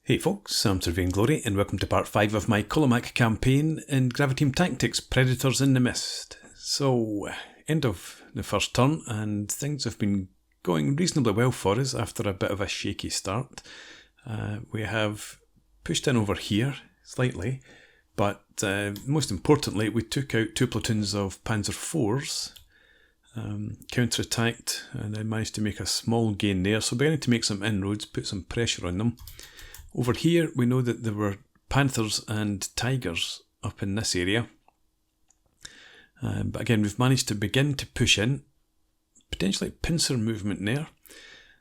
Hey folks, I'm Sir Vainglory and welcome to part 5 of my Kolomak campaign in Graviteam Tactics Predators in the Mist. So, end of the first turn and things have been going reasonably well for us after a bit of a shaky start. We have pushed in over here slightly, but most importantly we took out 2 platoons of Panzer IVs, counter-attacked, and then managed to make a small gain there, so beginning to make some inroads, put some pressure on them. Over here we know that there were Panthers and Tigers up in this area, but again we've managed to begin to push in, potentially pincer movement there,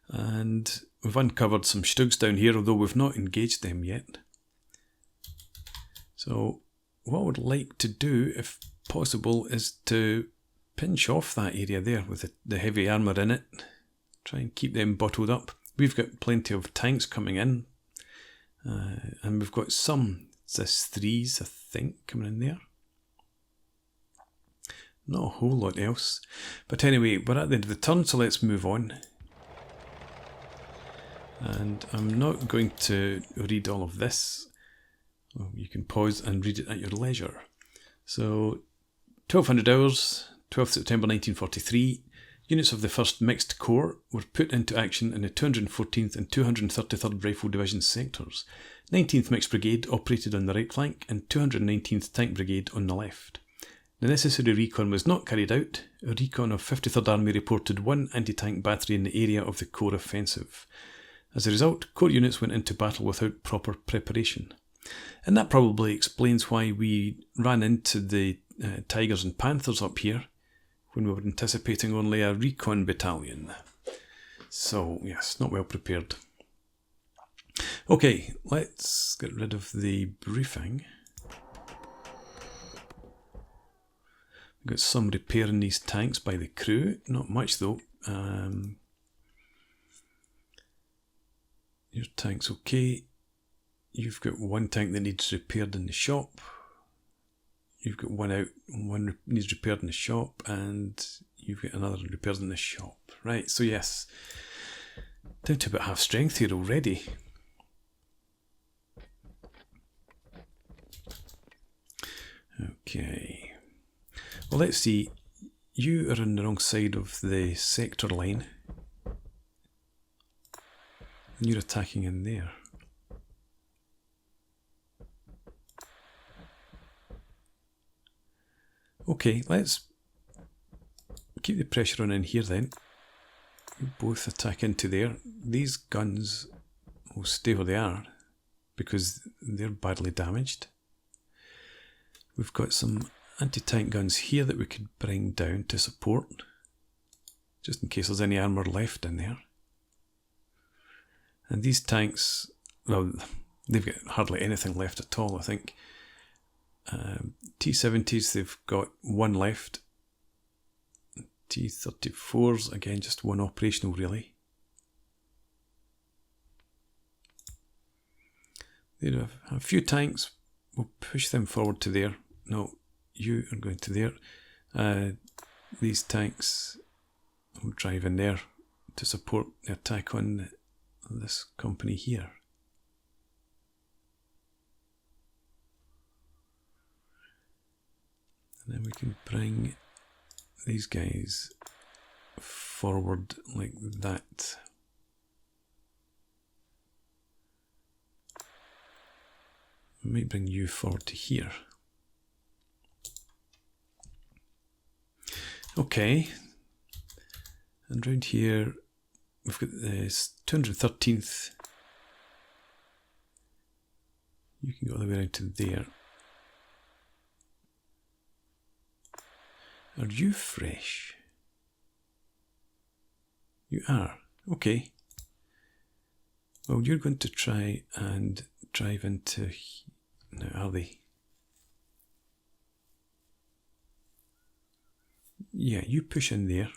and we've uncovered some Stugs down here, although we've not engaged them yet. So what I would like to do, if possible, is to pinch off that area there with the heavy armour in it, try and keep them bottled up. We've got plenty of tanks coming in. And we've got some S3s, I think, coming in there. Not a whole lot else. But anyway, we're at the end of the turn, so let's move on. And I'm not going to read all of this. Well, you can pause and read it at your leisure. So, 1200 hours, 12th September 1943. Units of the 1st Mixed Corps were put into action in the 214th and 233rd Rifle Division sectors. 19th Mixed Brigade operated on the right flank and 219th Tank Brigade on the left. The necessary recon was not carried out. A recon of 53rd Army reported 1 anti-tank battery in the area of the Corps offensive. As a result, Corps units went into battle without proper preparation. And that probably explains why we ran into the Tigers and Panthers up here, when we were anticipating only a recon battalion. So, yes, not well prepared. Okay, let's get rid of the briefing. We've got some repairing these tanks by the crew. Not much though. Your tank's okay. You've got 1 tank that needs repaired in the shop. You've got 1 out, 1 needs repaired in the shop, and you've got another repaired in the shop. Right, so yes, down to about half strength here already. Okay, well let's see, you are on the wrong side of the sector line, and you're attacking in there. Okay, let's keep the pressure on in here then. You both attack into there. These guns will stay where they are because they're badly damaged. We've got some anti-tank guns here that we could bring down to support, just in case there's any armour left in there. And these tanks, well, they've got hardly anything left at all, I think. T-70s, they've got 1 left. T-34s, again, just 1 operational really. They have a few tanks, we'll push them forward to there. No, you are going to there. These tanks will drive in there to support the attack on this company here. And then we can bring these guys forward like that. We might bring you forward to here. Okay. And round here we've got this 213th. You can go all the way around to there. Are you fresh? You are. Okay. Well, you're going to try and drive into... Now, are they? Yeah, you push in there.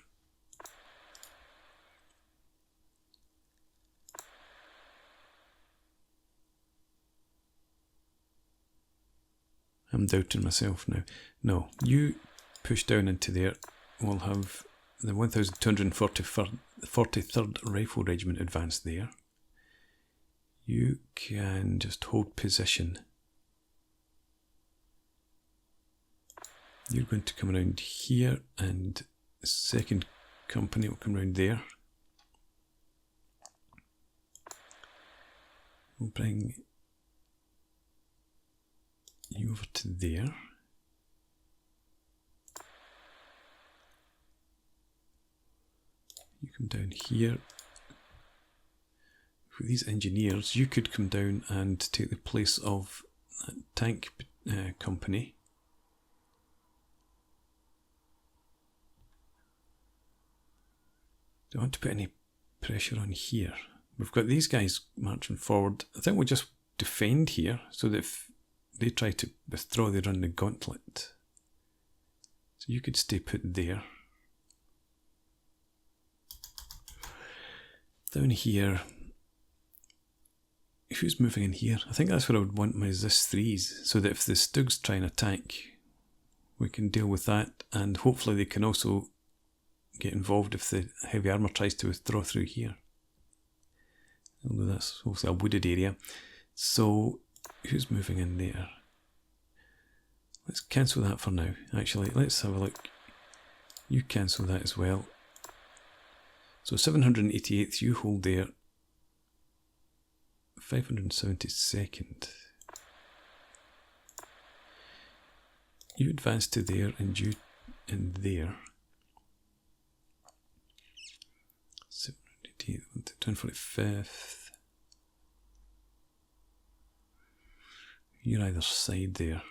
I'm doubting myself now. No, you push down into there. We'll have the 1243rd Rifle Regiment advance there. you can just hold position. You're going to come around here, and the second company will come around there. We'll bring you over to there. You come down here. For these engineers, you could come down and take the place of that tank company. Don't want to put any pressure on here. We've got these guys marching forward. I think we'll just defend here so that if they try to withdraw, they run the gauntlet. So you could stay put there. Down here, who's moving in here? I think that's where I would want my Zis 3s, so that if the Stugs try and attack, we can deal with that, and hopefully they can also get involved if the heavy armour tries to withdraw through here. Although that's also a wooded area. So, who's moving in there? Let's cancel that for now. Actually, let's have a look. You cancel that as well. So 788th, you hold there. 572nd. You advance to there, and you in there. 788th, 245th. You're either side there.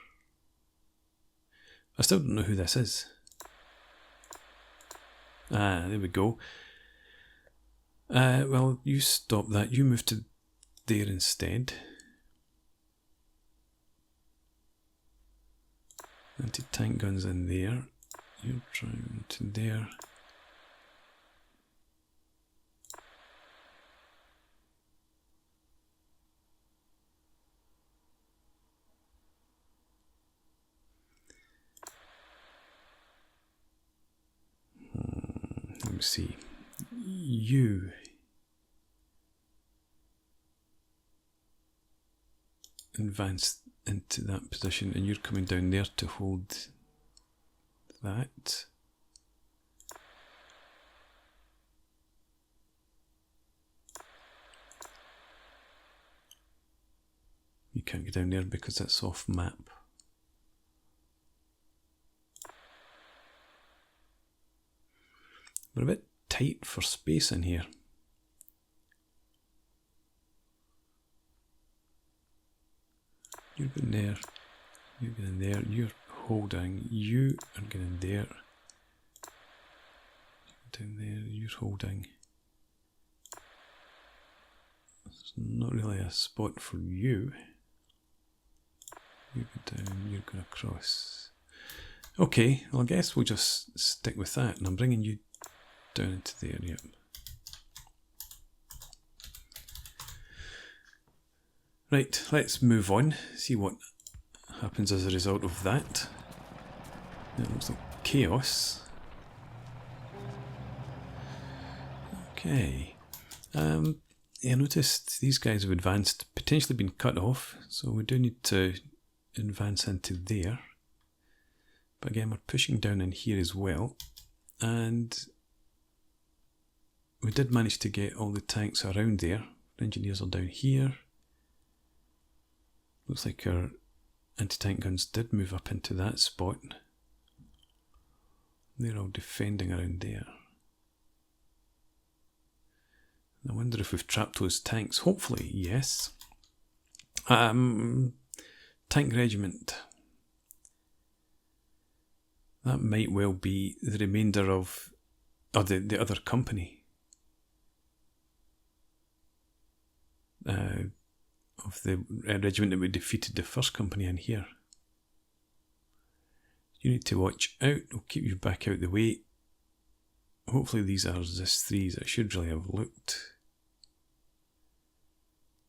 I still don't know who this is. Ah, there we go. Well, you stop that. You move to there instead. Anti-tank guns in there. You're trying to there. Let me see. You advance into that position, and you're coming down there to hold that. You can't get down there because that's off map. We're a bit tight for space in here. You're going there, you're going there, you're holding, you are getting there, down there, you're holding. There's not really a spot for you. You go down, you're going across. Okay, well I guess we'll just stick with that, and I'm bringing you down into there, yep. Right, let's move on, see what happens as a result of that. It looks like chaos. Okay. Yeah, I noticed these guys have advanced, potentially been cut off, so we do need to advance into there. But again, we're pushing down in here as well. And we did manage to get all the tanks around there. The engineers are down here. Looks like our anti-tank guns did move up into that spot. They're all defending around there. I wonder if we've trapped those tanks. Hopefully, yes. Tank Regiment. That might well be the remainder of the other company. Of the regiment that we defeated the first company in here. You need to watch out. We'll keep you back out the way. Hopefully these are Zis 3s. I should really have looked.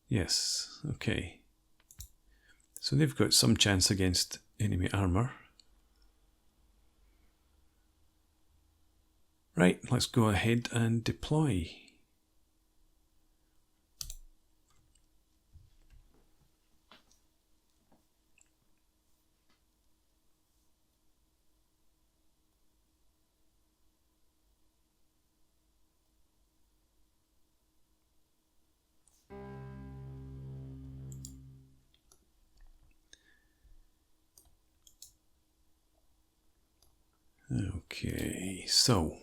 Yes, okay. So they've got some chance against enemy armour. Right, let's go ahead and deploy. Okay, so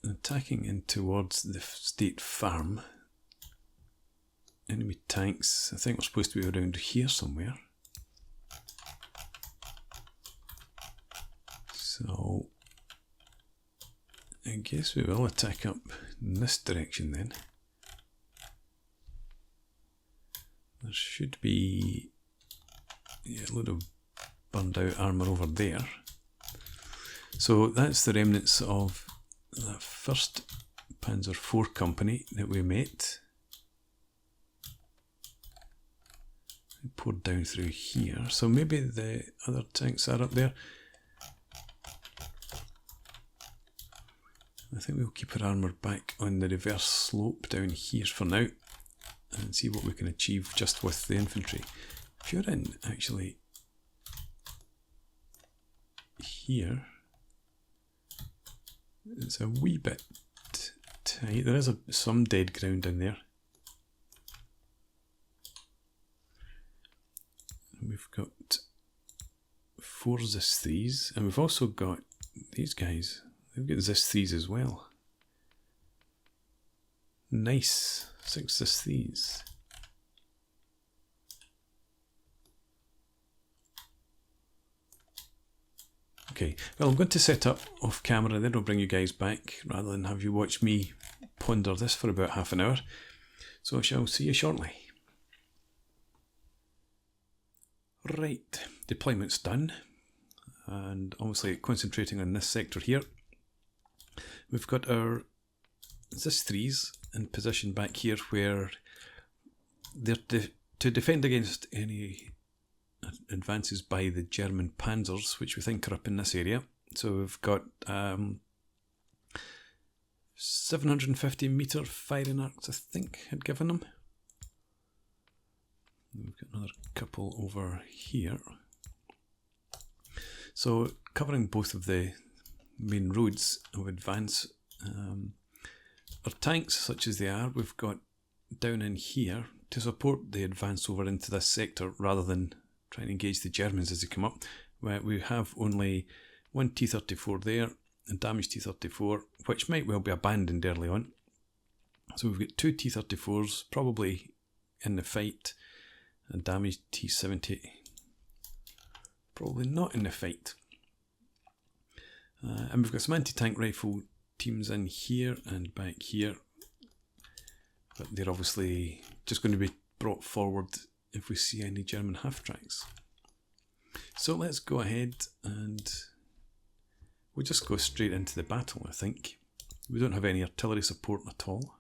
attacking in towards the state farm. Enemy tanks, I think we're supposed to be around here somewhere. So I guess we will attack up in this direction then. There should be a load of burned out armour over there. So that's the remnants of the first Panzer IV company that we met. Poured down through here, so maybe the other tanks are up there. I think we'll keep our armour back on the reverse slope down here for now and see what we can achieve just with the infantry. If you're in actually here, it's a wee bit tight. There is some dead ground in there. We've got 4 Zis 3s, and we've also got these guys. They've got Zis 3s as well. Nice, 6 Zis 3s. Okay, well, I'm going to set up off camera, then I'll bring you guys back rather than have you watch me ponder this for about half an hour. So I shall see you shortly. Right, deployment's done, and obviously concentrating on this sector here. We've got our Zis 3s in position back here where they're to defend against any advances by the German panzers, which we think are up in this area. So we've got 750 metre firing arcs, I think, had given them. We've got another couple over here. So covering both of the main roads of advance. Our tanks, such as they are, we've got down in here to support the advance over into this sector rather than trying to engage the Germans as they come up. Where we have only one T-34 there, a damaged T-34, which might well be abandoned early on. So we've got 2 T-34s probably in the fight. A damaged T-70, probably not in the fight. And we've got some anti-tank rifle teams in here and back here, but they're obviously just going to be brought forward if we see any German half-tracks. So let's go ahead and we'll just go straight into the battle, I think. We don't have any artillery support at all.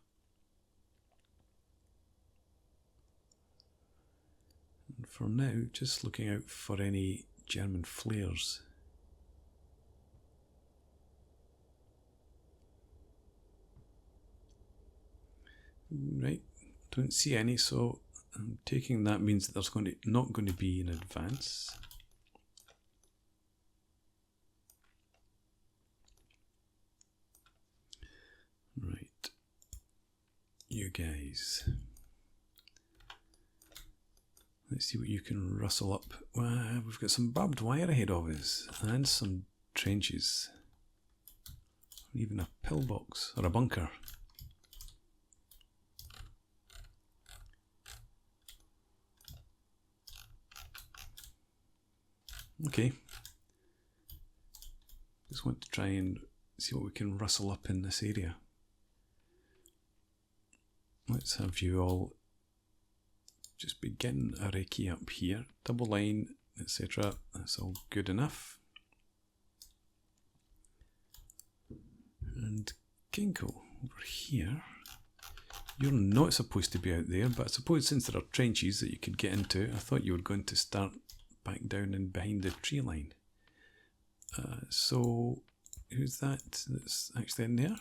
And for now, just looking out for any German flares. Right, don't see any, so I'm taking that means that there's not going to be an advance. Right, you guys. Let's see what you can rustle up. Wow, we've got some barbed wire ahead of us and some trenches. Or even a pillbox or a bunker. Okay. Just want to try and see what we can rustle up in this area. Let's have you all just begin a recce up here, double line, etc. That's all good enough. And Ginkgo over here. You're not supposed to be out there, but I suppose since there are trenches that you could get into, I thought you were going to start back down and behind the tree line. So who's that that's actually in there?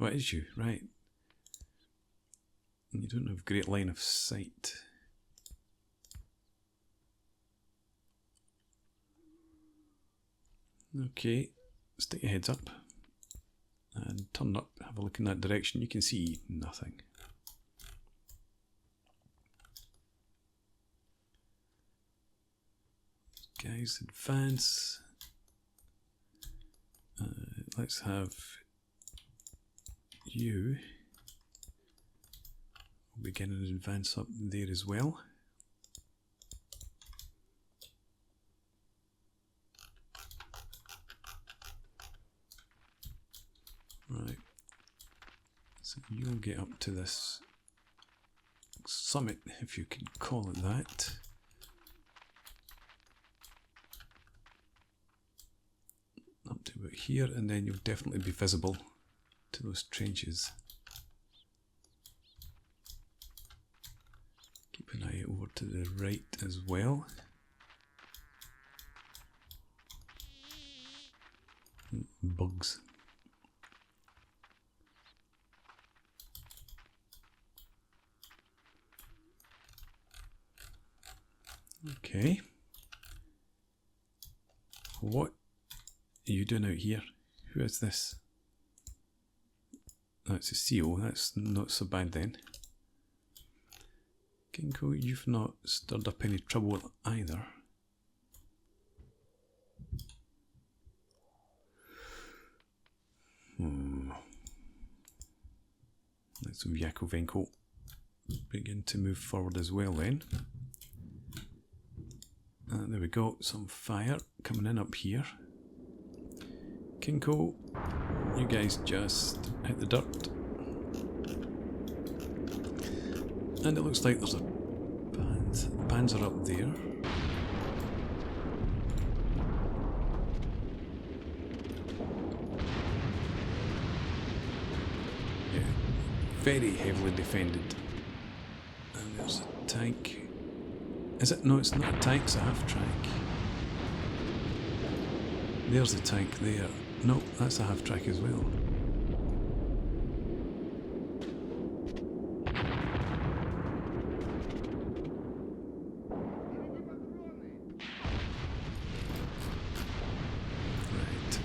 Oh, it is you, right. You don't have great line of sight. Okay, stick your heads up and turn up, have a look in that direction. You can see nothing. guys advance. Let's have you begin an advance up there as well. Right, so you'll get up to this summit, if you can call it that. Up to about here, and then you'll definitely be visible to those trenches. Keep an eye over to the right as well. Bugs. Okay. What are you doing out here? Who is this? That's a CO, that's not so bad then. Kinko, you've not stirred up any trouble either. Let's have Yakovenko begin to move forward as well then. There we go, some fire coming in up here. Kinko, you guys just hit the dirt. And it looks like there's a Panzer up there. Yeah, very heavily defended. And there's a tank. Is it? No, it's not a tank, it's a half-track. There's the tank there. No, that's a half-track as well. Right.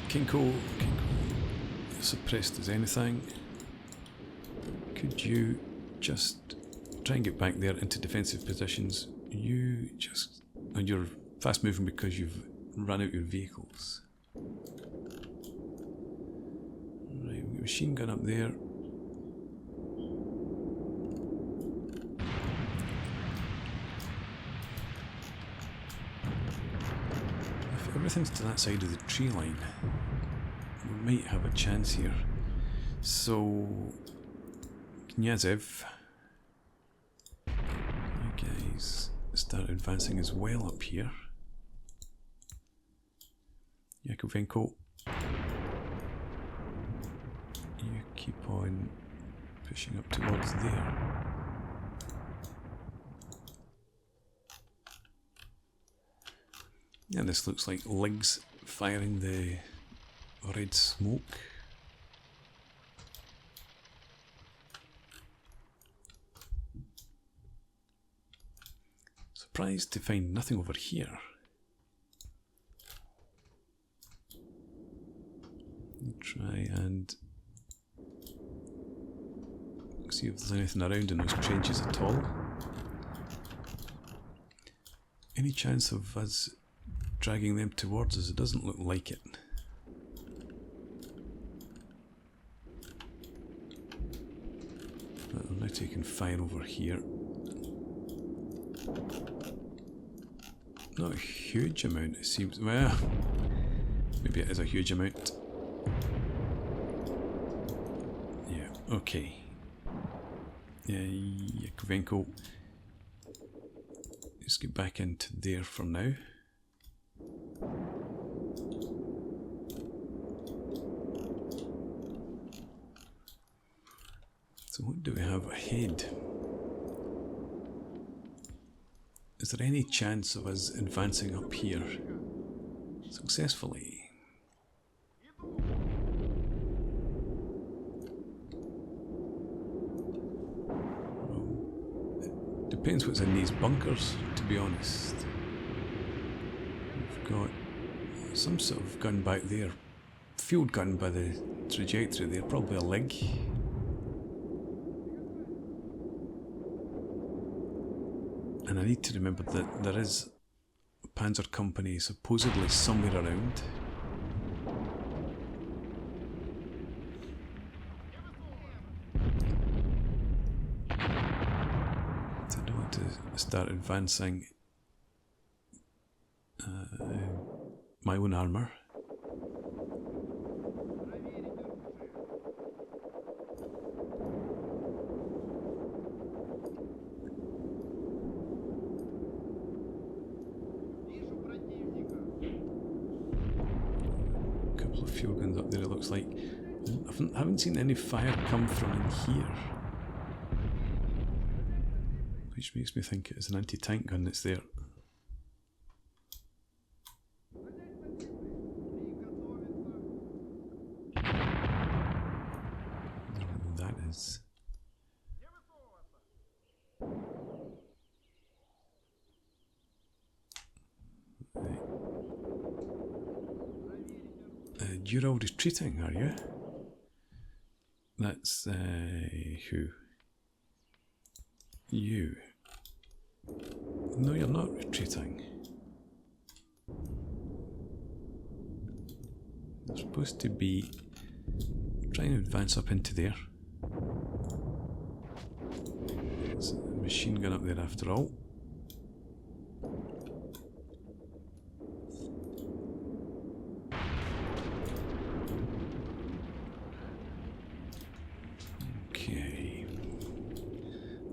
Kinko suppressed as anything. Could you just try and get back there into defensive positions? You just... and you're fast moving because you've run out your vehicles. Right, we've got a machine gun up there. If everything's to that side of the tree line, we might have a chance here. So, Knyazov, you guys start advancing as well up here. Yakovenko, you keep on pushing up towards there. Yeah, this looks like Lig's firing the red smoke. Surprised to find nothing over here. Try and see if there's anything around in those trenches at all. Any chance of us dragging them towards us? It doesn't look like it. They're now taking fire over here. Not a huge amount, it seems. Well, maybe it is a huge amount. Yeah, okay. Yeah, Yakovenko. Let's get back into there for now. So what do we have ahead? Is there any chance of us advancing up here successfully? Well, it depends what's in these bunkers, to be honest. We've got some sort of gun back there. Field gun by the trajectory there, probably a Lig. And I need to remember that there is panzer company supposedly somewhere around. So I don't want to start advancing my own armour. Fuel guns up there, it looks like. I haven't seen any fire come from in here, which makes me think it is an anti-tank gun that's there. That is. You're all retreating, are you? That's who? You. No, you're not retreating. You're supposed to be trying to advance up into there. There's a machine gun up there after all.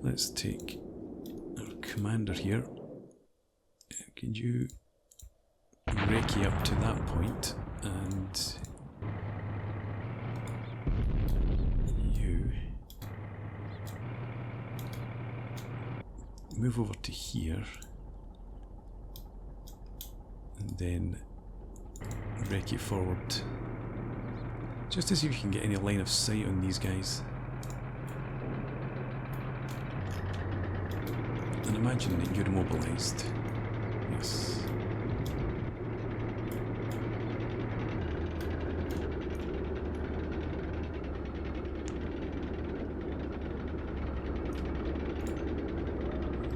Let's take our commander here. Could you recce up to that point, and you move over to here, and then recce forward, just to see if you can get any line of sight on these guys. And imagine that you're immobilized. Yes.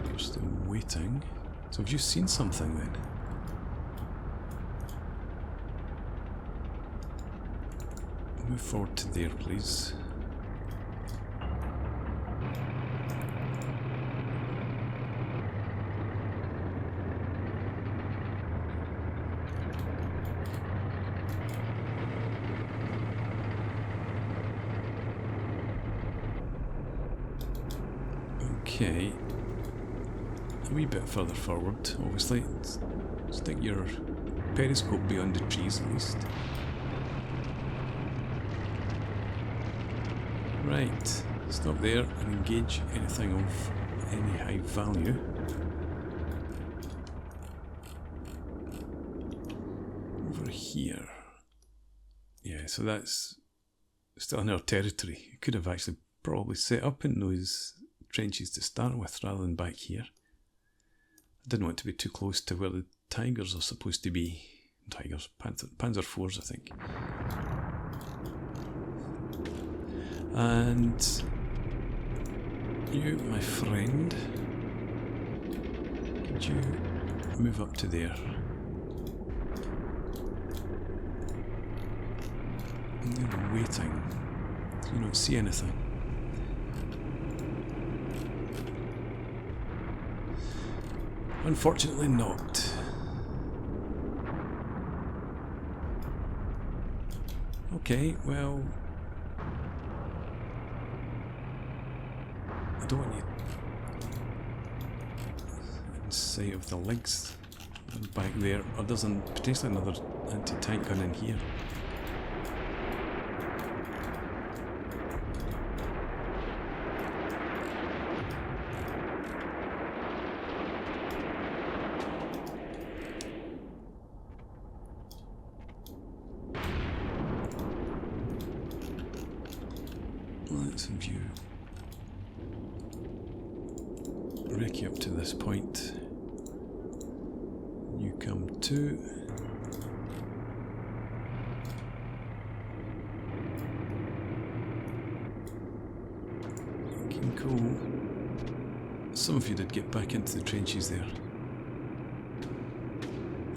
You're still waiting. So have you seen something then? Move forward to there, please. Okay, a wee bit further forward, obviously. Stick your periscope beyond the trees at least. Right, stop there and engage anything of any high value. Over here. Yeah, so that's still in our territory. You could have actually probably set up in those trenches to start with rather than back here. I didn't want to be too close to where the Tigers are supposed to be. Tigers, Panzer IVs, I think. And you, my friend, could you move up to there? And then waiting. You don't see anything. Unfortunately not. Okay, well, I don't want you in sight of the legs back there, or there's potentially another anti-tank gun in here. Let's view. Recce up to this point. You come to. Looking cool. Some of you did get back into the trenches there.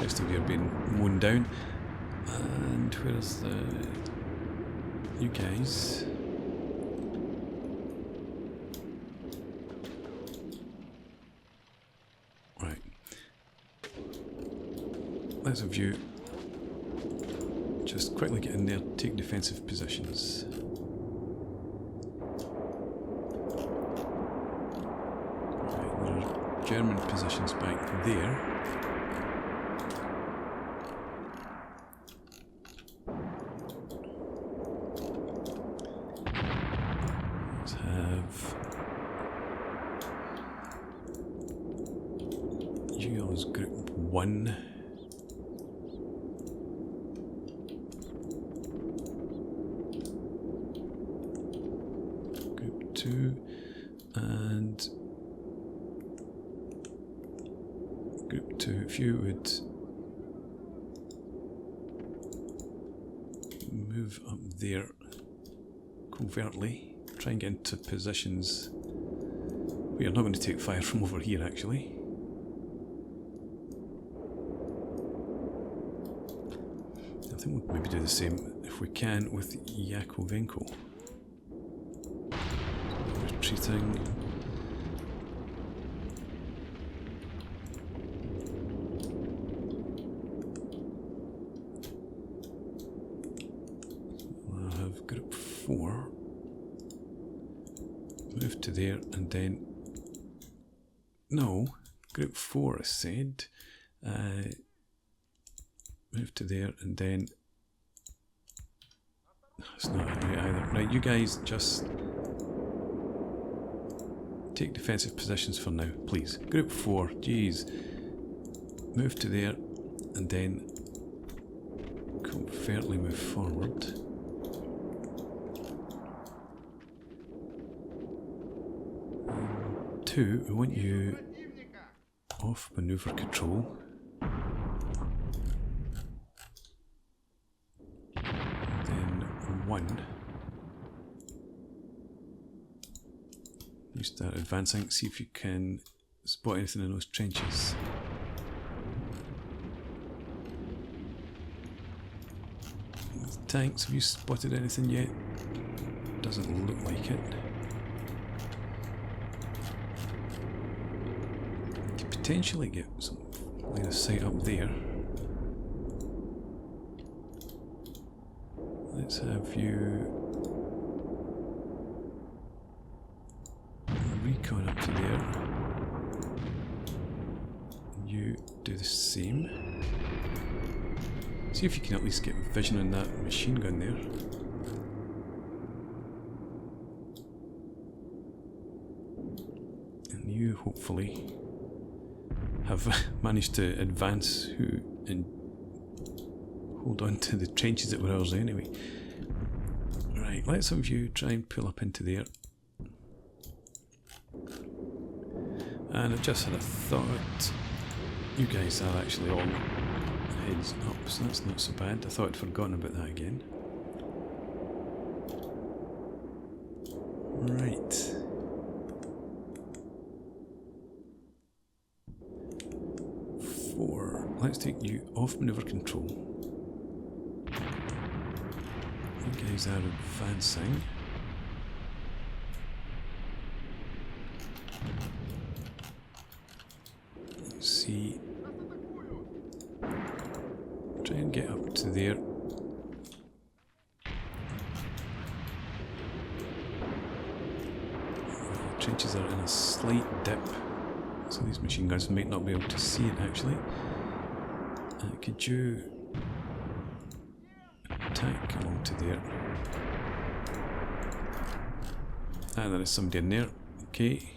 rest of you are being mown down. And where's the... you guys? Right. Let's have you just quickly get in there, take defensive positions. Right, there are German positions back there. Group 1. Group 2 and Group 2. If you would move up there covertly, try and get into positions. We are not going to take fire from over here actually. I think we'll maybe do the same if we can with Yakovenko. Retreating. I'll have group 4. Move to there and then... no, group 4 I said. Move to there and then... it's not right either. Right, you guys just take defensive positions for now, please. Group 4, geez. Move to there and then covertly move forward. And 2, we want you off maneuver control. You start advancing, see if you can spot anything in those trenches. Tanks, have you spotted anything yet? Doesn't look like it. You could potentially get some line of sight up there. Let's have you recon up to there. You do the same. See if you can at least get vision on that machine gun there. And you hopefully have managed to advance and hold on to the trenches that were ours anyway. Right, let's have you try and pull up into there. And I just had a thought. You guys are actually all heads up, so that's not so bad. I thought I'd forgotten about that again. Right. Let's take you off maneuver control. You guys are advancing. Let's see. Try and get up to there. The trenches are in a slight dip, so these machine guns might not be able to see it actually. Could you attack along to there? Ah, there is somebody in there. Okay.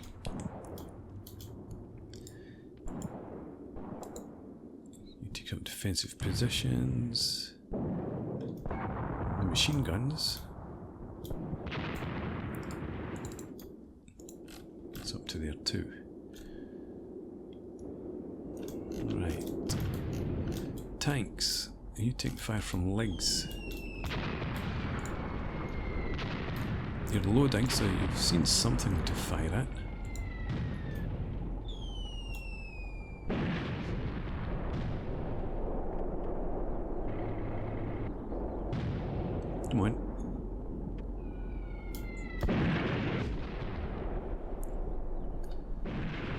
You take up defensive positions. The machine guns. It's up to there too. Right. Tanks. You take fire from legs. You're loading, so you've seen something to fire at. Come on.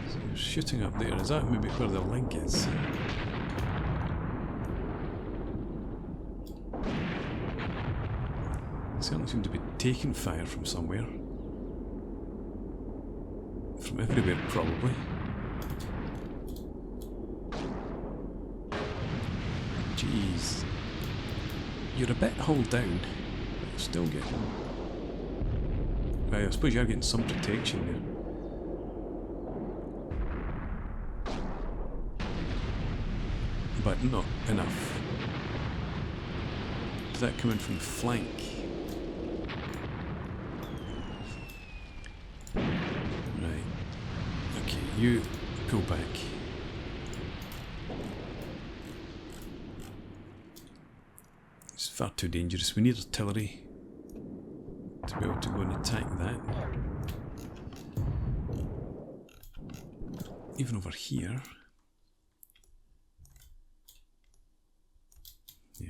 So you're shooting up there. Is that maybe where the leg is? They certainly seem to be taking fire from somewhere. From everywhere, probably. Jeez. You're a bit hull down, but you're still getting... Well, I suppose you are getting some protection there. But not enough. Does that come in from the flank? Right. Okay, you pull back. It's far too dangerous. We need artillery to be able to go and attack that. Even over here. Yeah.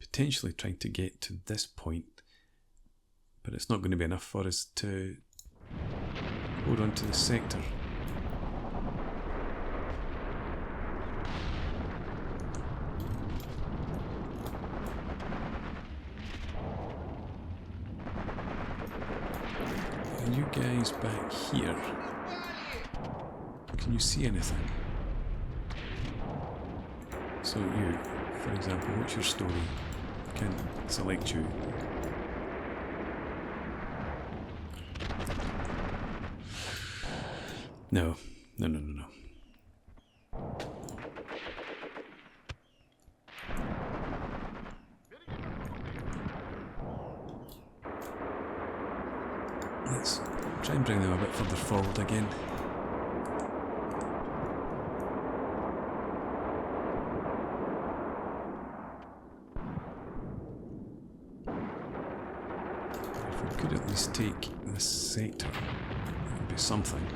Potentially trying to get to this point, but it's not going to be enough for us to hold on to the sector. And you guys back here, can you see anything? So you, for example, what's your story? I can't select you. No. Let's try and bring them a bit further forward again. If we could at least take this sector, that would be something.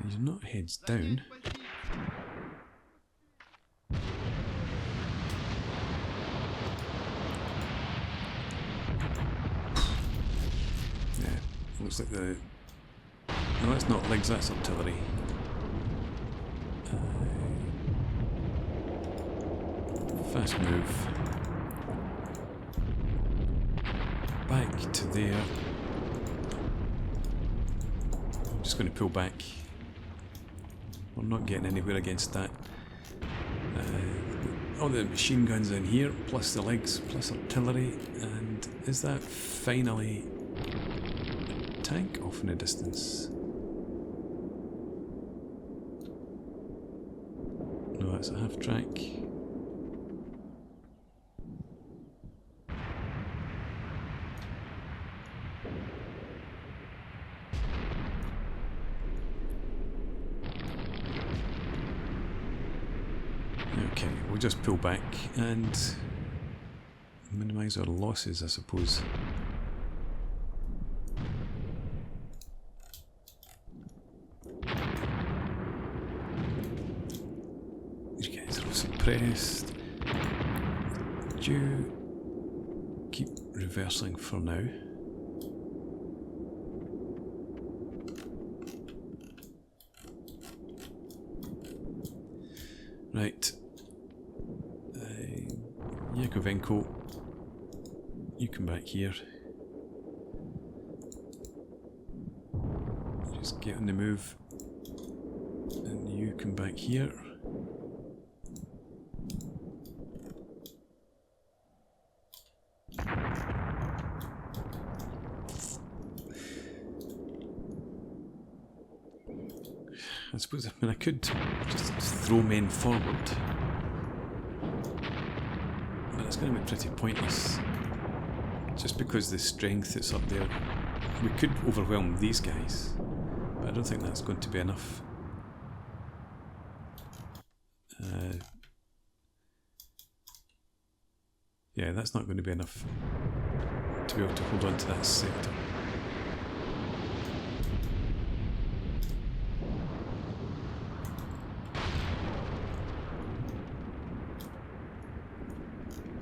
You're not heads down. Yeah, looks like the... No, that's not legs, that's artillery. Fast move. Back to there. I'm just going to pull back. We're not getting anywhere against that. All the machine guns in here, plus the legs, plus artillery, and is that finally a tank off in the distance? No, that's a half track. Okay, we'll just pull back and minimise our losses, I suppose. These guys are all suppressed. Do keep reversing for now. Right. Yakovenko, you come back here. Just get on the move. And you come back here. I suppose, I could just throw men forward. It's going to be pretty pointless, just because the strength that's up there. We could overwhelm these guys, but I don't think that's going to be enough. Yeah, that's not going to be enough to be able to hold on to that sector.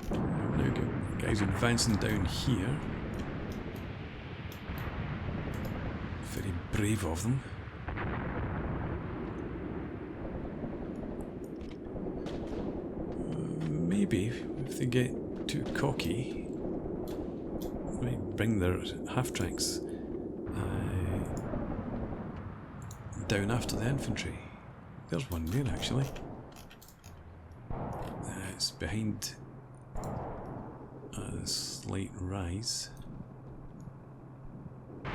We've now got guys advancing down here. Very brave of them. Maybe if they get too cocky, they might bring their half-tracks down after the infantry. There's one there actually. It's behind a slight rise. But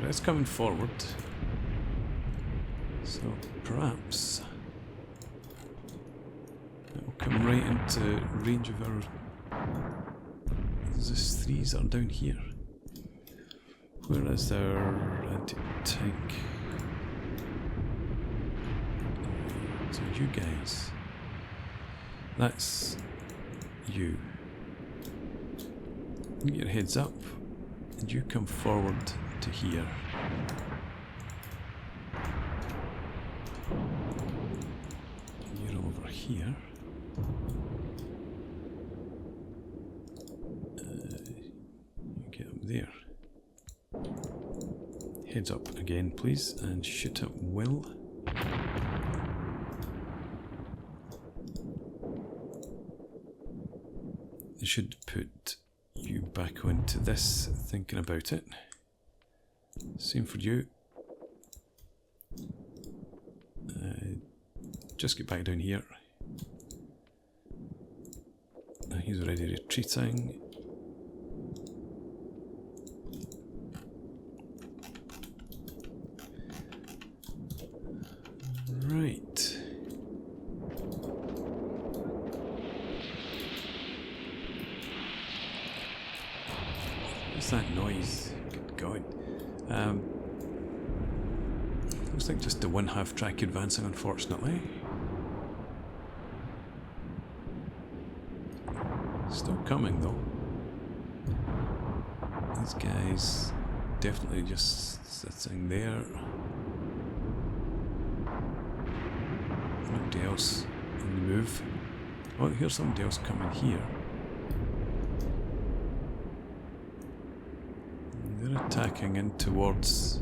it's coming forward. So perhaps it'll come right into range of our threes that are down here. Where is our anti-tank? So you guys. That's you. Get your heads up and you come forward to here. You're over here. You get up there. Heads up again, please, and shoot at will. I should put you back onto this, thinking about it. Same for you. Just get back down here. He's already retreating. Right. What's that noise? Good God. Looks like just the one half track advancing, unfortunately. Still coming though. These guys definitely just sitting there. Nobody else on the move. Oh, here's somebody else coming here. They're attacking in towards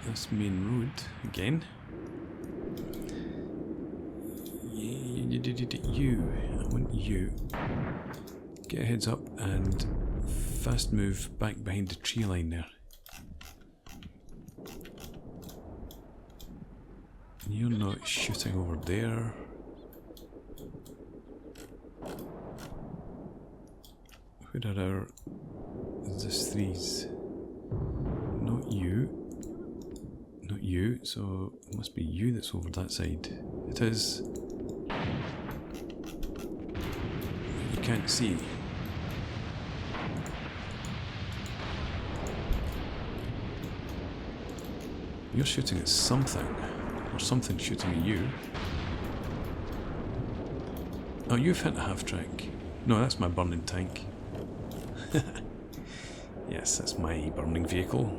this main road again. You, I want you. Get a heads up and fast move back behind the tree line there. You're not shooting over there. Where are our threes? Not you. Not you, so it must be you that's over that side. It is. You can't see. You're shooting at something. Or something shooting at you. Oh, you've hit a half-track. No, that's my burning tank. Yes, that's my burning vehicle.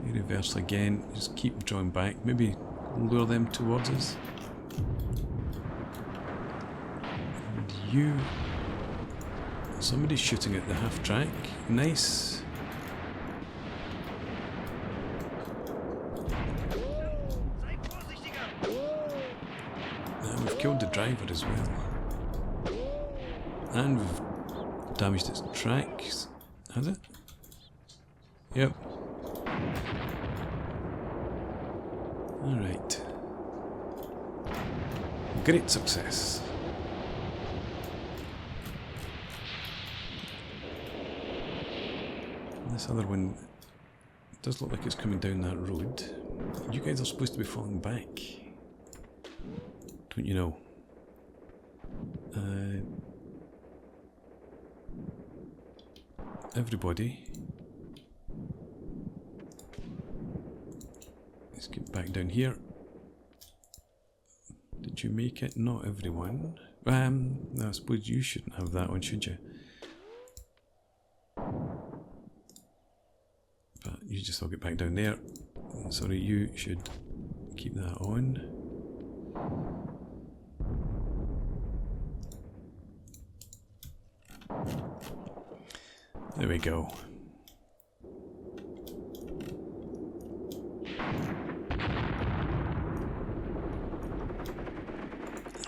Reverse again. Just keep drawing back. Maybe lure them towards us. And you... Somebody's shooting at the half-track. Nice. We've killed the driver as well. And we've damaged its tracks. Has it? Yep. Alright. Great success. And this other one does look like it's coming down that road. You guys are supposed to be falling back. Don't you know? Everybody. Let's get back down here. Did you make it? Not everyone. No, I suppose you shouldn't have that one, should you? But you just all get back down there. Sorry, you should keep that on. There we go.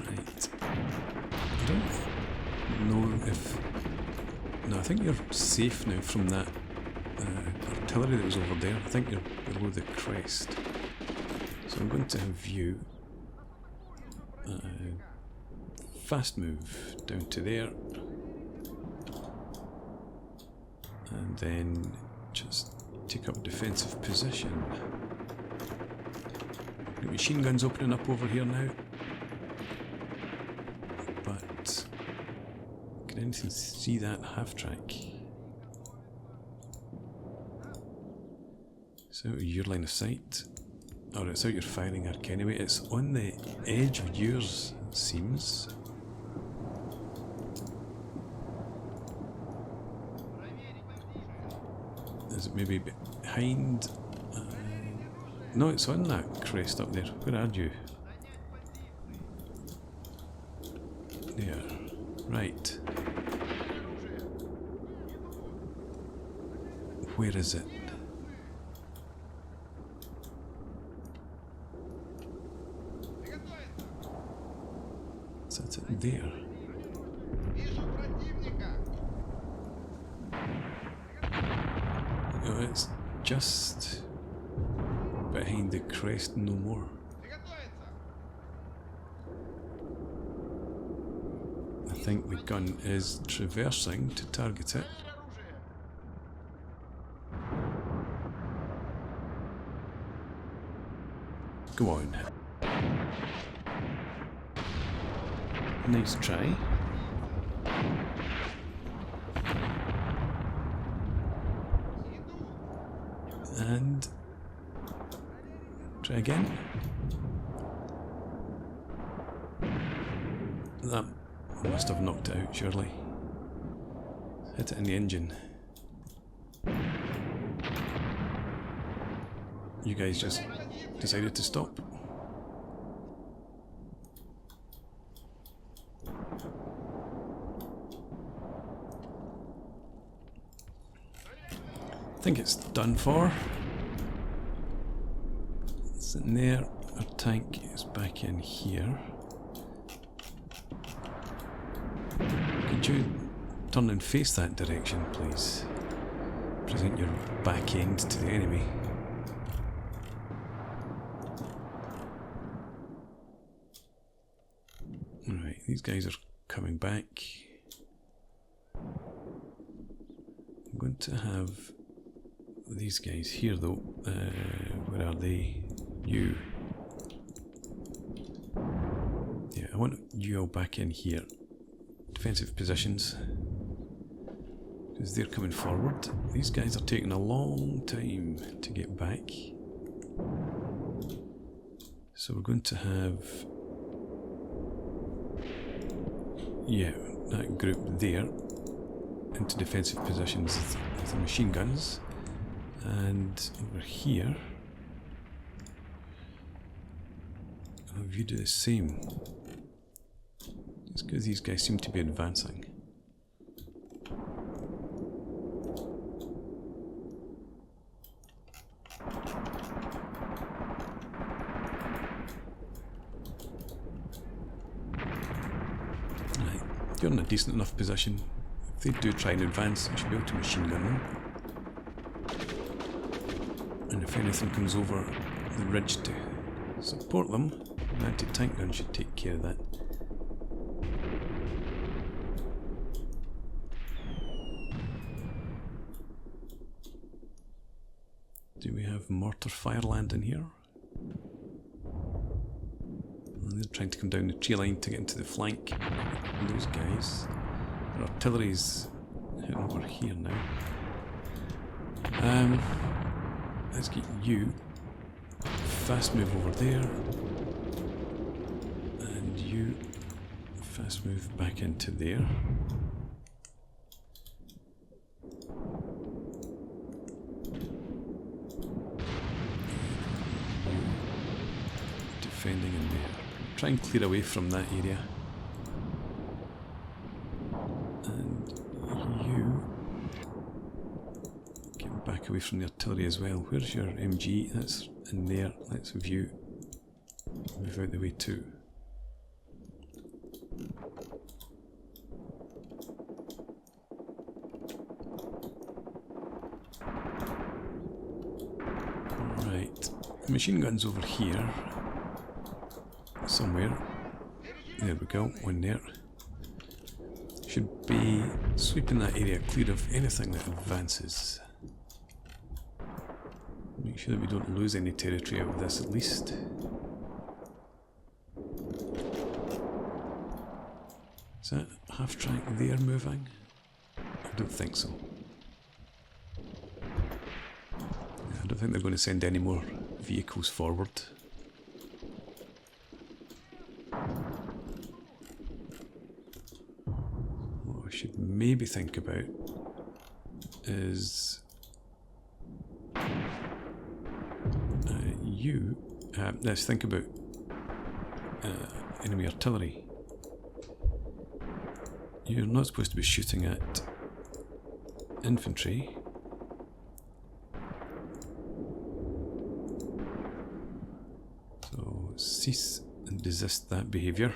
Right. I don't know if... No, I think you're safe now from that artillery that was over there. I think you're below the crest. So I'm going to have you fast move down to there. And then just take up defensive position. Got machine guns opening up over here now. But can anything see that half track? It's out of your line of sight. Or it's out your firing arc anyway. It's on the edge of yours, it seems. Is it maybe behind? No, it's on that crest up there. Where are you? There. Right. Where is it? So it's there. No, it's just behind the crest, no more. I think the gun is traversing to target it. Go on. Nice try. And try again. That must have knocked it out, surely. Hit it in the engine. You guys just decided to stop. I think it's done for. Sitting there, our tank is back in here. Could you turn and face that direction, please? Present your back end to the enemy. Alright, these guys are coming back. I'm going to have these guys here though. Where are they? You. Yeah, I want you all back in here. Defensive positions. Because they're coming forward. These guys are taking a long time to get back. So we're going to have... yeah, that group there into defensive positions with the machine guns. And over here, I'll have you do the same. It's because these guys seem to be advancing. Right, you're in a decent enough position. If they do try and advance, you should be able to machine gun them. And if anything comes over the ridge to support them, an anti-tank gun should take care of that. Do we have mortar fire landing here? And they're trying to come down the tree line to get into the flank. Those guys. Their artillery's hitting over here now. Let's get you. Fast move over there. And you fast move back into there. Defending in there. Try and clear away from that area. And you get back away from the artillery as well. Where's your MG? That's in there. Let's view. Move out the way too. Right. Machine guns over here. Somewhere. There we go, one there. Should be sweeping that area clear of anything that advances. Make sure that we don't lose any territory out of this at least. Is that half track there moving? I don't think so. I don't think they're going to send any more vehicles forward. What I should maybe think about is let's think about enemy artillery. You're not supposed to be shooting at infantry. So cease and desist that behaviour.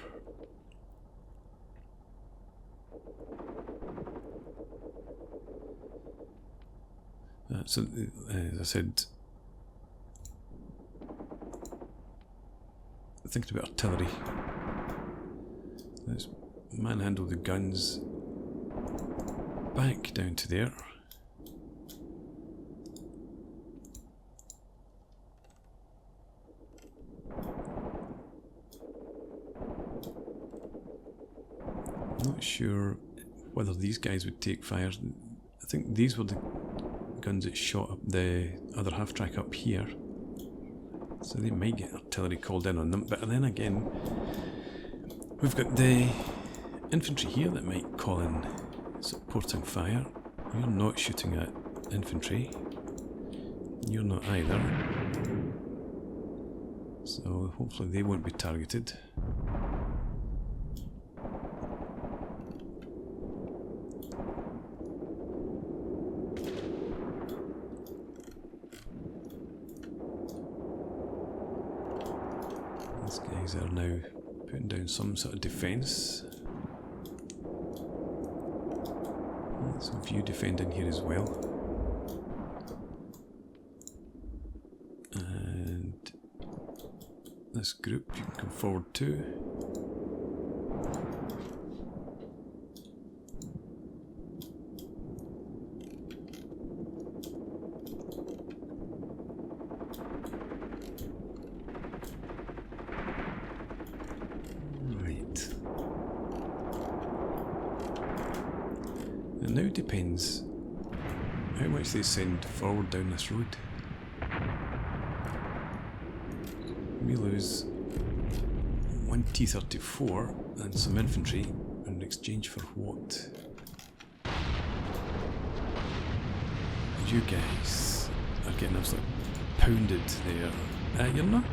So as I said, thinking about artillery. Let's manhandle the guns back down to there. Not sure whether these guys would take fire. I think these were the guns that shot up the other half track up here. So they might get artillery called in on them, but then again, we've got the infantry here that might call in supporting fire. You're not shooting at infantry. You're not either. So hopefully they won't be targeted. These guys are now putting down some sort of defence. Let's view defending here as well. And this group you can come forward to. It now depends how much they send forward down this road. We lose one T-34 and some infantry in exchange for what? You guys are getting absolutely pounded there. You're not?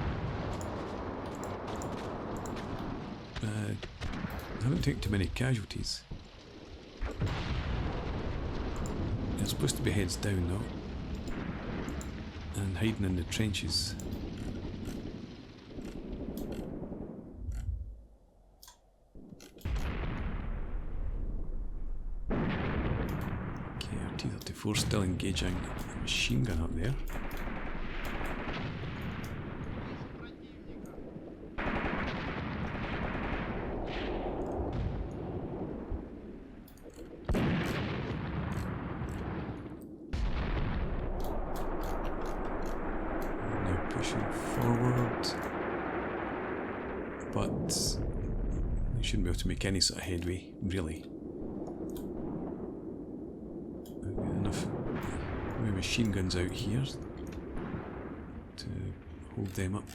I haven't taken too many casualties. You're supposed to be heads down though, and hiding in the trenches. Okay, our T-34 still engaging a machine gun up there. Shouldn't be able to make any sort of headway, really. We've got enough machine guns out here to hold them up.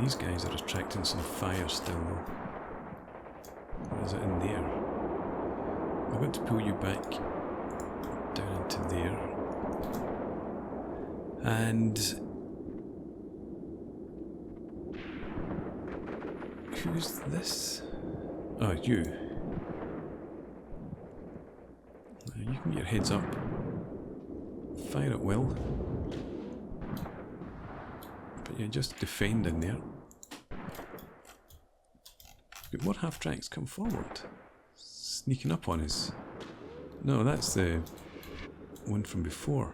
these guys are attracting some fire still though. What is it in there? I'm going to pull you back down into there. And who's this? Oh, you. You can get your heads up. Fire at will. But you're just defending there. But more half-tracks come forward. Sneaking up on us. No, that's the one from before.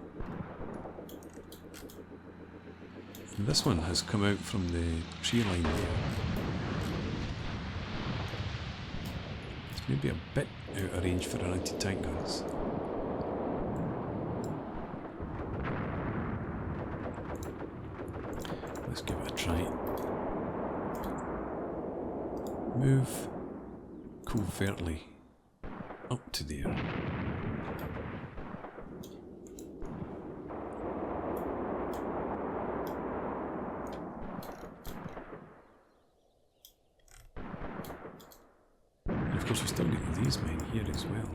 And this one has come out from the tree line there. It's maybe a bit out of range for our anti-tank guns. Let's give it a try. Move covertly up to there. And of course, we've still got these men here as well.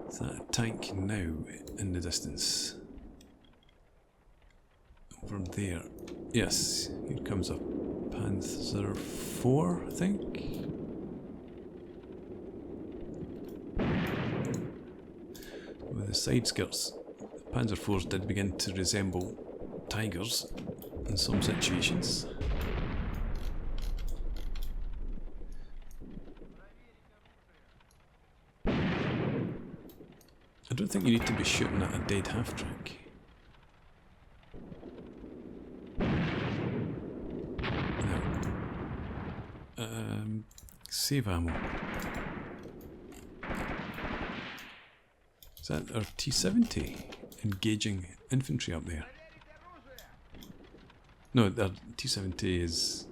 Is that a tank now in the distance? Over there. Yes, here comes a Panzer IV, I think. With the side skirts, Panzer IVs did begin to resemble tigers in some situations. I don't think you need to be shooting at a dead half-track. Save ammo. Is that our T-70 engaging infantry up there? No, our T-70 is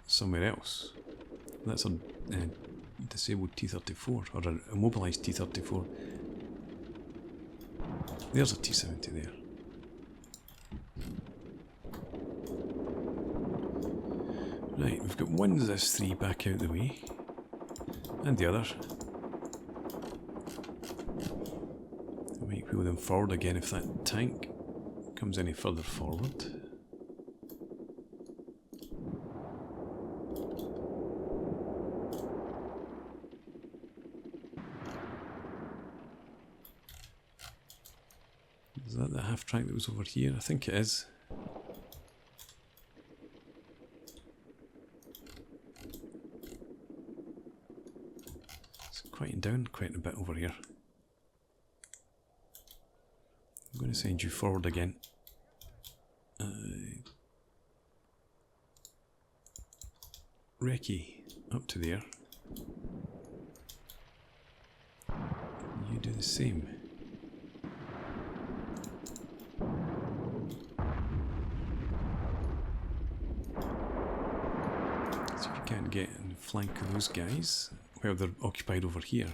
somewhere else. That's a disabled T-34 or an immobilised T-34. There's a T-70 there. Right, we've got one of this three back out the way, and the other. We might wheel them forward again if that tank comes any further forward. Is that the half-track that was over here? I think it is. Quieting down quite a bit over here. I'm going to send you forward again. Recce, up to there. You do the same. So if you can't get in the flank of those guys, well, they're occupied over here.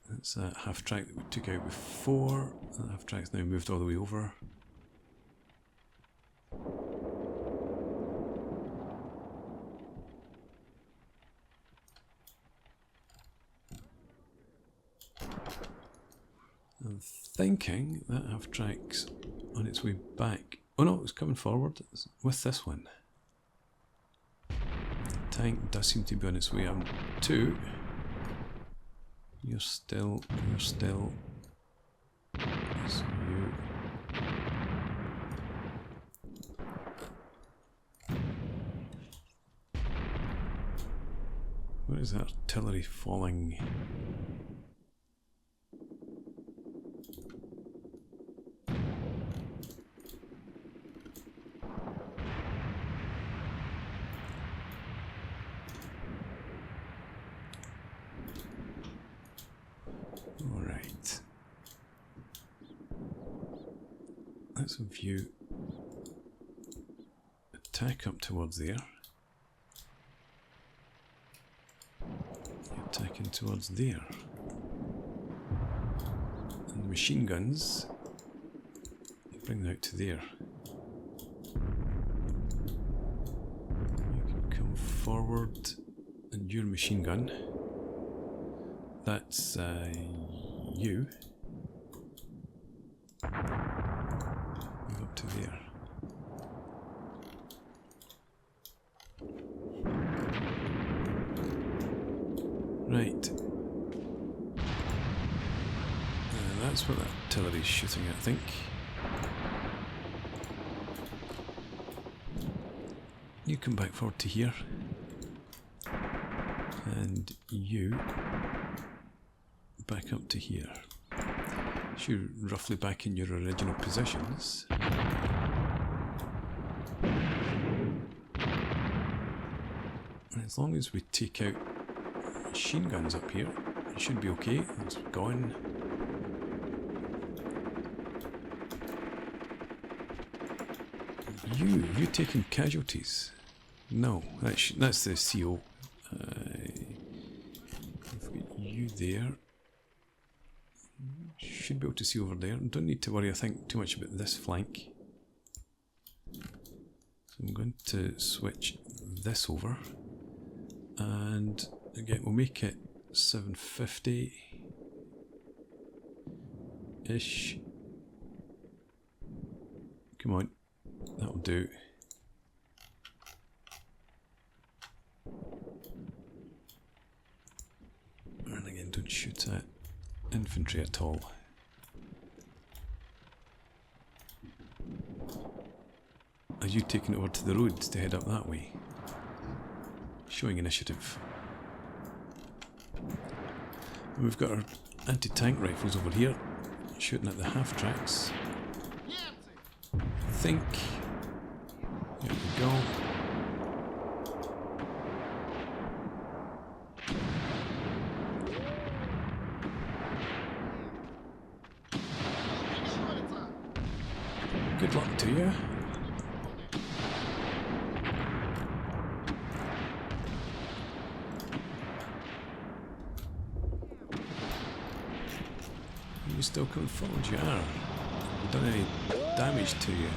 That's a half-track that we took out before. That half-track's now moved all the way over. I'm thinking that half-track's on its way back. Oh no, it's coming forward with this one. Tank does seem to be on its way up too. You're still. So you. Where is that artillery falling? Alright. Let's view. Attack up towards there. Attacking towards there. machine guns. Bring them out to there. You can come forward, and your machine gun. That's you. Move up to there. Right. That's what that artillery's shooting at, I think. You come back forward to here. And you back up to here. So you're roughly back in your original positions. And as long as we take out machine guns up here, it should be okay. It's gone. You taking casualties? No, that's the CO. I've got you there. Should be able to see over there. Don't need to worry, I think, too much about this flank. So I'm going to switch this over. And again, we'll make it 750-ish. Come on, that'll do. And again, don't shoot at infantry at all. Are you taking it over to the roads to head up that way? Showing initiative. And we've got our anti-tank rifles over here, shooting at the half tracks. I think. There we go. Good luck to you. You still coming forward? You are. We've done any damage to you?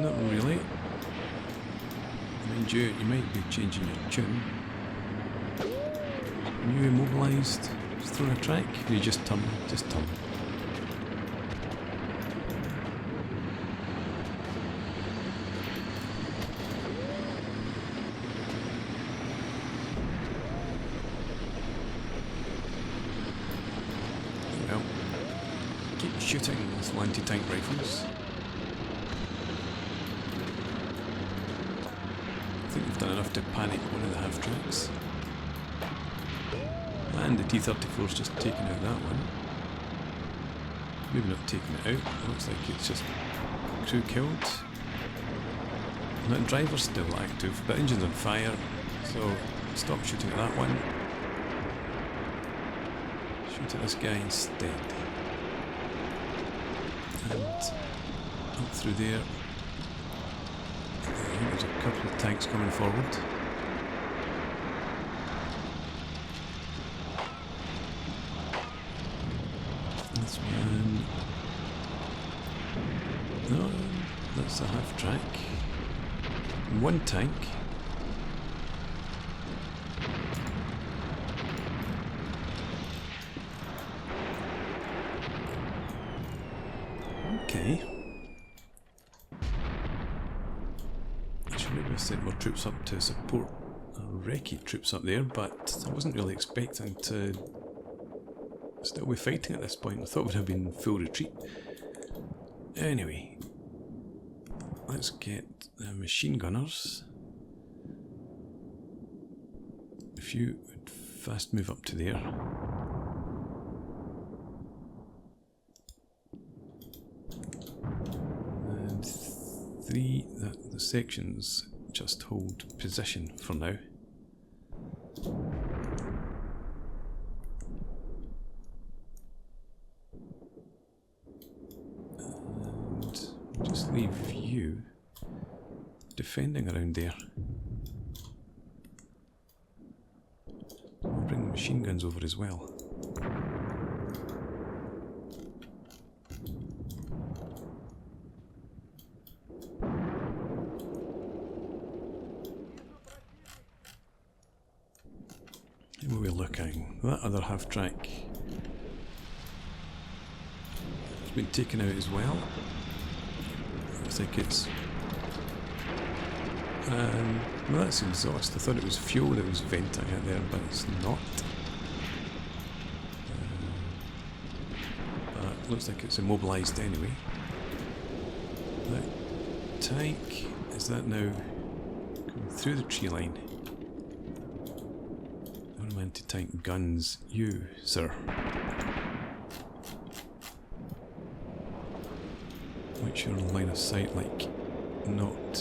Not really. Mind you, you might be changing your tune. Are you immobilised? Just thrown a track? Or you just turn? Just turn. Well, keep shooting with anti-tank rifles. I think we've done enough to panic one of the half-tracks. And the T-34's just taken out that one. Maybe not taking it out, it looks like it's just crew killed. And that driver's still active, but engine's on fire, so stop shooting at that one. Shoot at this guy instead. And up through there. I think there's a couple of tanks coming forward. This one. No, that's a half track. One tank. Okay. I should maybe have sent more troops up to support recce troops up there, but I wasn't really expecting to still be fighting at this point. I thought we'd have been full retreat. Anyway, let's get machine gunners. If you would fast move up to there. And the sections just hold position for now. Just leave you defending around there. machine guns over as well. Where we're looking, that other half-track has been taken out as well. Looks like it's well, that's exhaust. I thought it was fuel that was venting out there, but it's not. But looks like it's immobilised anyway. That tank, is that now coming through the tree line? Anti-tank guns, you, sir. What's your line of sight like? Not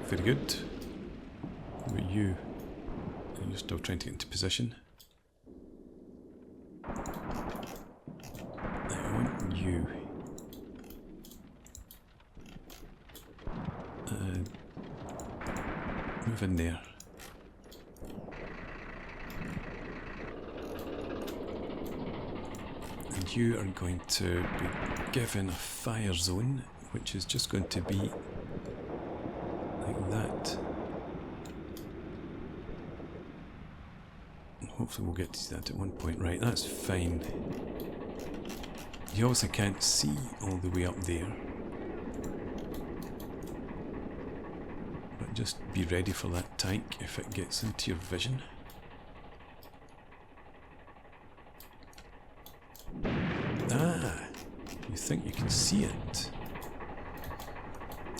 very good. What about you? You're still trying to get into position. I want you. Move in there. You are going to be given a fire zone, which is just going to be like that. And hopefully we'll get to that at one point. Right, that's fine. You obviously can't see all the way up there. But just be ready for that tank if it gets into your vision. Ah, you think you can see it?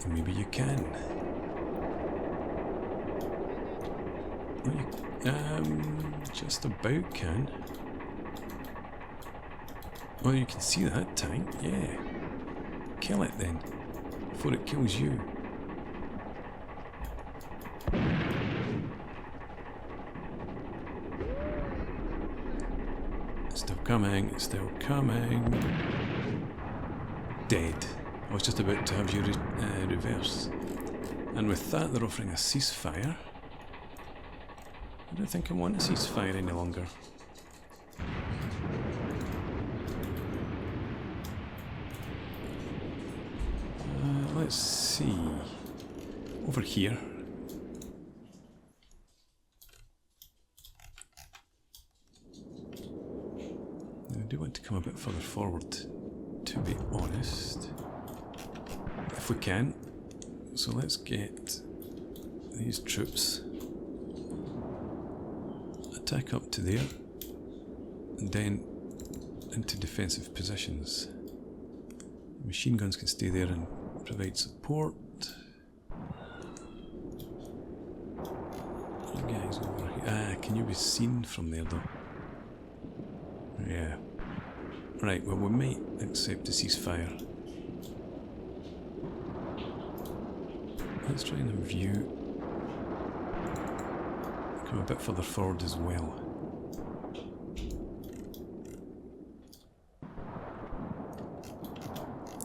Maybe you can. Well, you, just about can. Well, you can see that tank, yeah. Kill it then, before it kills you. Still coming, it's still coming. Dead. I was just about to have you reverse. And with that, they're offering a ceasefire. I don't think I want a ceasefire any longer. Let's see. Over here. I do want to come a bit further forward, to be honest. If we can. So let's get these troops. Attack up to there. And then into defensive positions. Machine guns can stay there and provide support. You guys over here. Ah, can you be seen from there though? Yeah. Right, well we might accept a ceasefire. Let's try and have view. Come a bit further forward as well.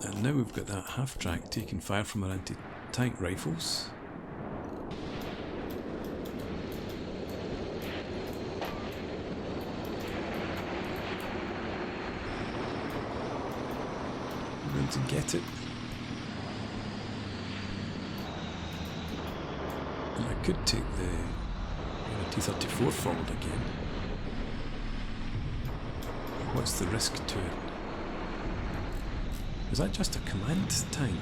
And now we've got that half-track taking fire from our anti-tank rifles. We're going to get it. And I could take the T-34 forward again. What's the risk to it? Is that just a command tank?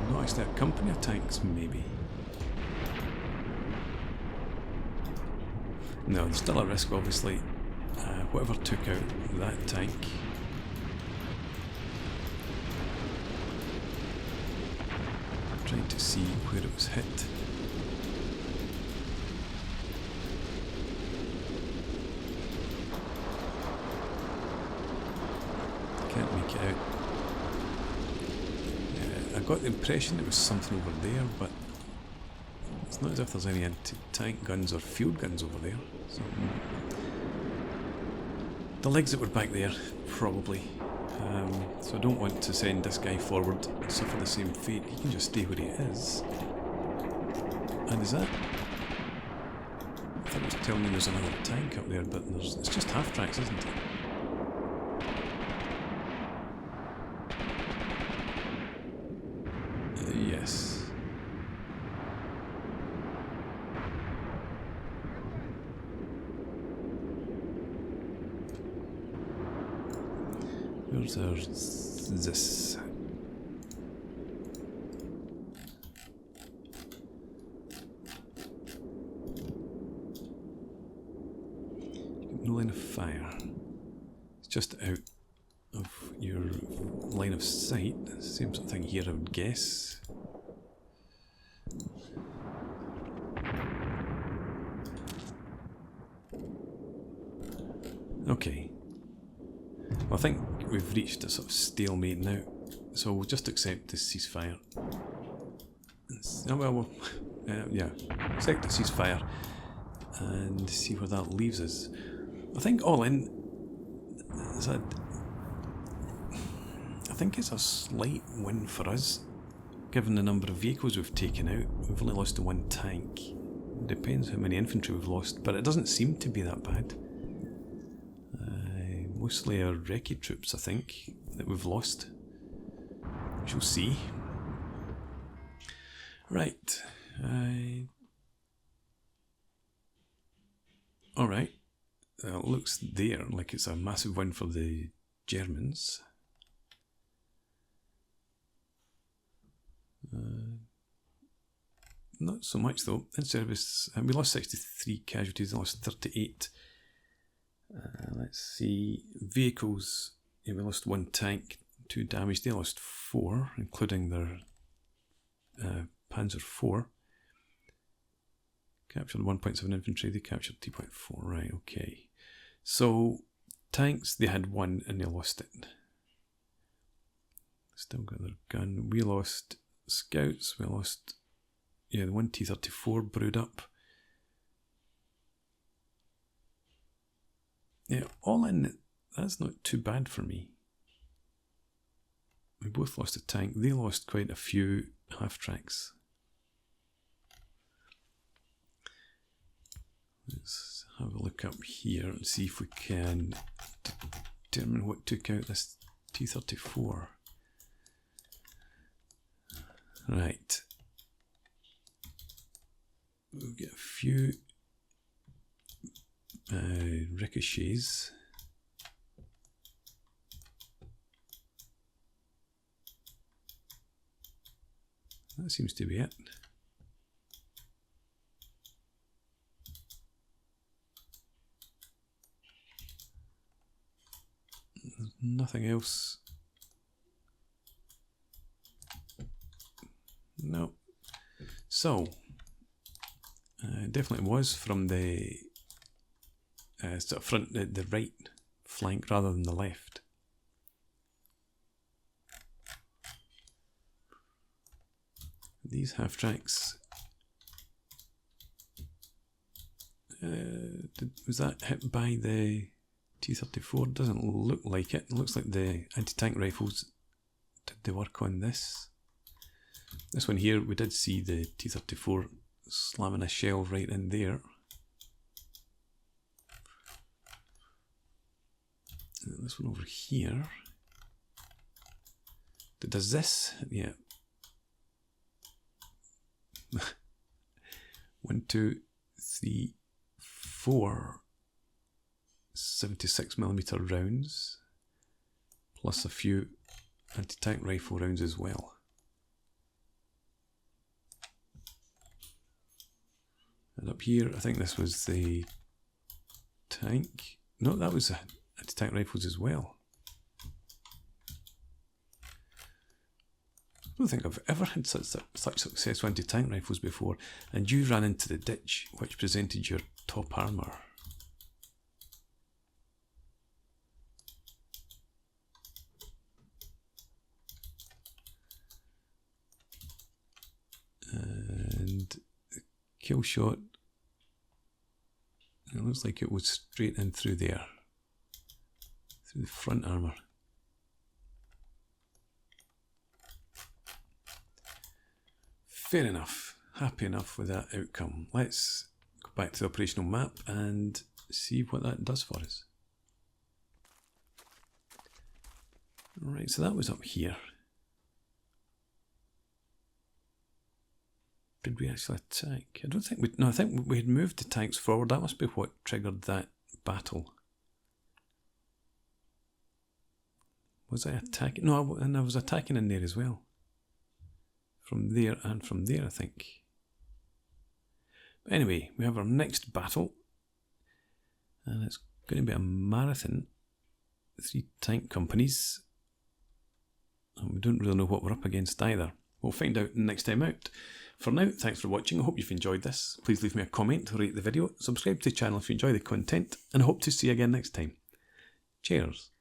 Not actually a company of tanks, maybe. No, there's still a risk, obviously. Whatever took out that tank. I'm trying to see where it was hit. Can't make it out. I got the impression it was something over there, but it's not as if there's any anti-tank guns or field guns over there. So the legs that were back there, probably. So I don't want to send this guy forward and suffer the same fate. He can just stay where he is. And is that thought it was telling me there's another tank up there, but it's just half tracks, isn't it? Yes. There's this. No line of fire. It's just out of your line of sight. Same sort of thing here, I would guess. Okay. Well, I think we've reached a sort of stalemate now, so we'll just accept this ceasefire. Yeah, accept the ceasefire and see where that leaves us. I think all in, I think it's a slight win for us, given the number of vehicles we've taken out. We've only lost one tank. Depends how many infantry we've lost, but it doesn't seem to be that bad. Mostly our recce troops, I think, that we've lost. We shall see. Right. Alright. It looks there like it's a massive win for the Germans. Not so much though. In service, we lost 63 casualties, lost 38. Let's see, vehicles, yeah, we lost one tank, 2 damaged, they lost 4, including their Panzer IV. Captured 1.7 infantry, they captured 2.4, right, okay. So, tanks, they had 1 and they lost it. Still got their gun. We lost scouts, we lost, yeah, the one T-34 brewed up. Yeah, all in, that's not too bad for me. We both lost a tank. They lost quite a few half-tracks. Let's have a look up here and see if we can determine what took out this T-34. Right. We'll get a few ricochets. That seems to be it. There's nothing else. No. So, definitely was from the sort of front, the right flank rather than the left. These half tracks, was that hit by the T-34? Doesn't look like it. It looks like the anti-tank rifles did the work on this. This one here, we did see the T-34 slamming a shell right in there. This one over here. Does this? Yeah. 1, 2, 3, 4 76mm rounds, plus a few anti-tank rifle rounds as well. And up here, I think this was the tank. No, that was anti-tank rifles as well. I don't think I've ever had such success with anti-tank rifles before, and you ran into the ditch which presented your top armour. And the kill shot, it looks like it was straight in through there, through the front armour. Fair enough. Happy enough with that outcome. Let's go back to the operational map and see what that does for us. Right, so that was up here. Did we actually attack? I don't think we... No, I think we had moved the tanks forward. That must be what triggered that battle. Was I attacking? No, and I was attacking in there as well. From there and from there, I think. But anyway, we have our next battle. And it's going to be a marathon. 3 tank companies. And we don't really know what we're up against either. We'll find out next time out. For now, thanks for watching. I hope you've enjoyed this. Please leave me a comment, rate the video, subscribe to the channel if you enjoy the content, and I hope to see you again next time. Cheers.